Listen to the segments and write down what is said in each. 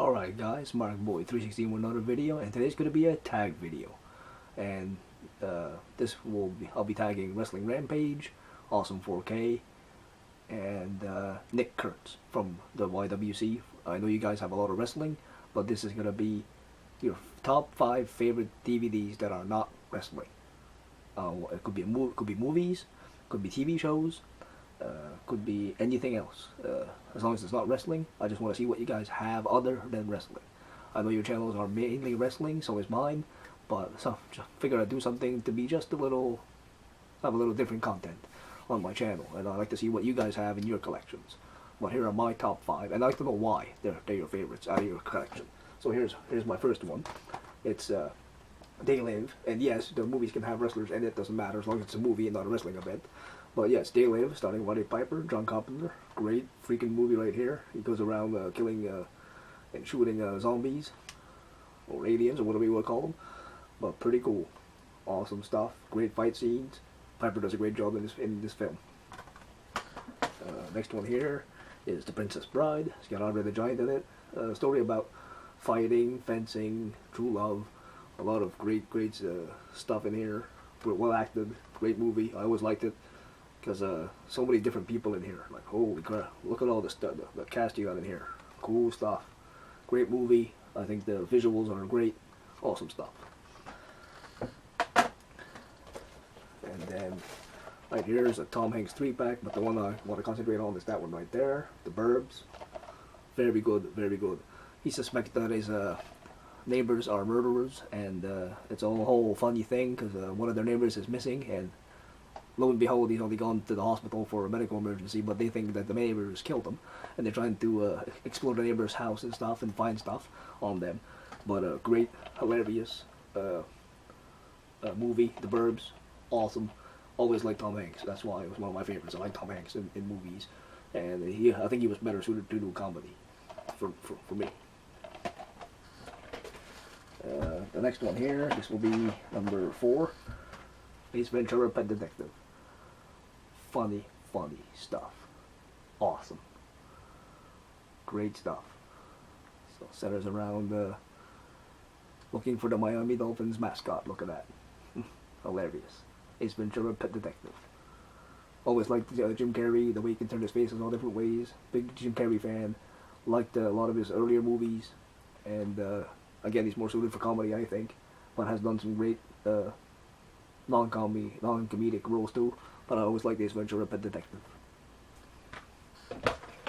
Alright guys, MarkBoy316 with another video, and today's going to be a tag video. And I'll be tagging Wrestling Rampage, Awesome 4K, and Nick Kurtz from the YWC. I know you guys have a lot of wrestling, but this is going to be your top 5 favorite DVDs that are not wrestling. It could be movies, could be TV shows, could be anything else. As long as it's not wrestling, I just want to see what you guys have other than wrestling. I know your channels are mainly wrestling, so is mine, but just figure I'd do something to be just have a little different content on my channel, and I like to see what you guys have in your collections. But here are my top 5, and I like to know why they're your favorites out of your collection. So here's my first one. It's They Live, and yes, the movies can have wrestlers in it, doesn't matter as long as it's a movie and not a wrestling event. But yes, They Live, starring Roddy Piper, John Carpenter. Great freaking movie right here. He goes around killing and shooting zombies, or aliens, or whatever you want to call them. But pretty cool. Awesome stuff. Great fight scenes. Piper does a great job in this film. Next one here is The Princess Bride. It's got Andre the Giant in it. A story about fighting, fencing, true love. A lot of great stuff in here. Well acted. Great movie. I always liked it. Because so many different people in here. Like, holy crap, look at all the cast you got in here. Cool stuff. Great movie. I think the visuals are great. Awesome stuff. And then right here is a Tom Hanks 3-pack, but the one I want to concentrate on is that one right there. The Burbs. Very good, very good. He suspects that his neighbors are murderers, and it's a whole funny thing because one of their neighbors is missing, and lo and behold, he's only gone to the hospital for a medical emergency, but they think that the neighbors killed him, and they're trying to explore the neighbor's house and stuff and find stuff on them. But great, hilarious movie, The Burbs, awesome. Always liked Tom Hanks. That's why it was one of my favorites. I like Tom Hanks in movies, and I think he was better suited to do comedy for me. The next one here, this will be number 4, Ace Ventura: Pet Detective. Funny stuff. Awesome. Great stuff. So centers around looking for the Miami Dolphins mascot. Look at that. Hilarious. Ace Ventura: Pet Detective. Always liked Jim Carrey, the way he can turn his faces all different ways. Big Jim Carrey fan. Liked a lot of his earlier movies. And again, he's more suited for comedy, I think. But has done some great non-comedic roles too, but I always liked Ace Ventura: Pet Detective.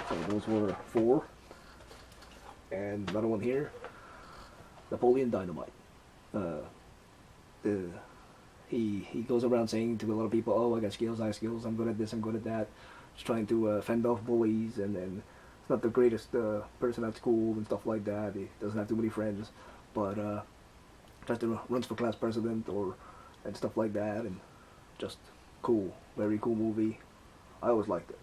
So those were 4. And another one here, Napoleon Dynamite. He goes around saying to a lot of people, oh, I got skills, I'm good at this, I'm good at that. Just trying to fend off bullies, and he's not the greatest person at school and stuff like that. He doesn't have too many friends, but tries to runs for class president and stuff like that, and just cool, very cool movie. I always liked it.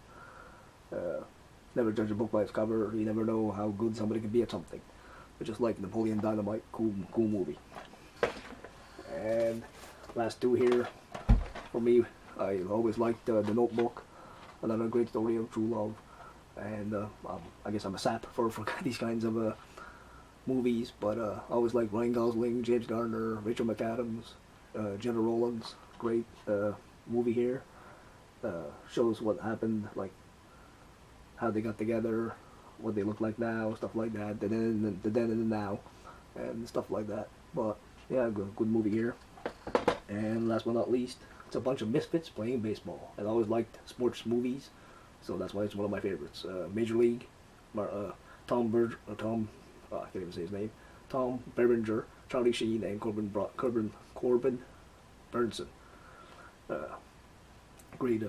Never judge a book by its cover. You never know how good somebody can be at something. But just like Napoleon Dynamite, cool movie. And last 2 here, for me, I always liked The Notebook, another great story of true love. And I guess I'm a sap for these kinds of movies, but I always liked Ryan Gosling, James Garner, Rachel McAdams, Jenna Rollins. Great movie here. Shows what happened, like how they got together, what they look like now, stuff like that, the then and the now, and stuff like that. But yeah, good movie here. And last but not least, it's a bunch of misfits playing baseball. And I always liked sports movies, so that's why it's one of my favorites. Major League, I can't even say his name. Tom Berenger, Charlie Sheen, and Corbin Burnson. Great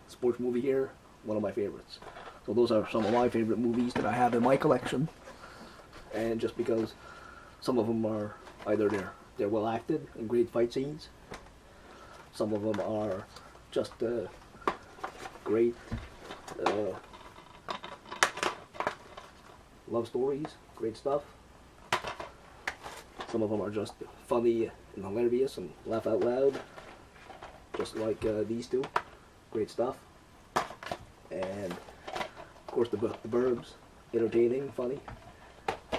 sports movie here, one of my favorites. So those are some of my favorite movies that I have in my collection. And just because some of them are either they're well acted and great fight scenes, some of them are just great love stories, great stuff. Some of them are just funny and hilarious and laugh out loud, just like these two. Great stuff. And of course the Burbs, entertaining, funny,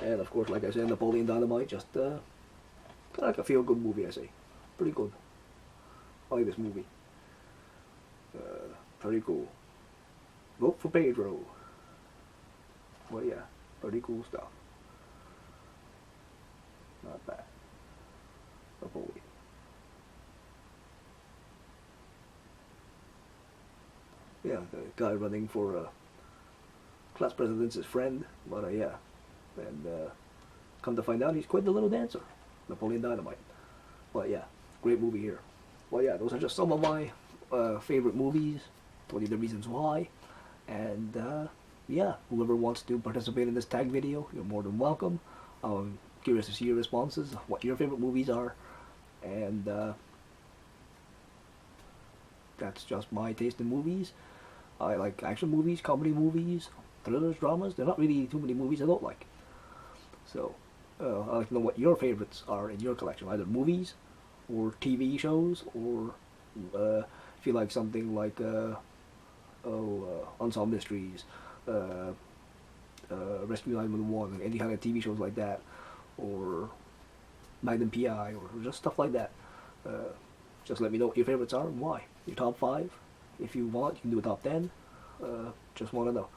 And of course, like I said, Napoleon Dynamite, just kind of like a feel-good movie, I say. Pretty good. I like this movie. Pretty cool. Vote for Pedro. Well, yeah, pretty cool stuff. Not bad. Napoleon. Yeah, the guy running for class president's his friend, but yeah, and come to find out he's quite the little dancer, Napoleon Dynamite. But yeah, great movie here. Well, yeah, those are just some of my favorite movies. Told you the reasons why, and yeah, whoever wants to participate in this tag video, you're more than welcome. I'm curious to see your responses, what your favorite movies are, and that's just my taste in movies. I like action movies, comedy movies, thrillers, dramas. There are not really too many movies I don't like. So, I'd like to know what your favorites are in your collection, either movies or TV shows, or if you like something like Unsolved Mysteries, Rescue 911, any kind of TV shows like that, or Magnum PI, or just stuff like that. Just let me know what your favorites are and why. Your top 5. If you want, you can do a top 10. Just want to know.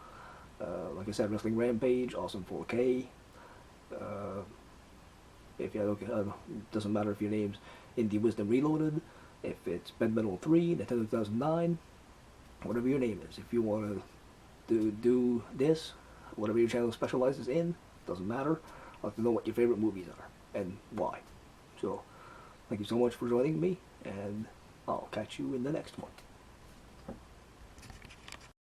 Like I said, Wrestling Rampage, Awesome 4K. If you look, doesn't matter if your name's Indie Wisdom Reloaded, if it's Bed Metal 3, Nintendo 2009, whatever your name is. If you want to do this, whatever your channel specializes in, doesn't matter. I'd like to know what your favorite movies are and why. So, thank you so much for joining me, and I'll catch you in the next one.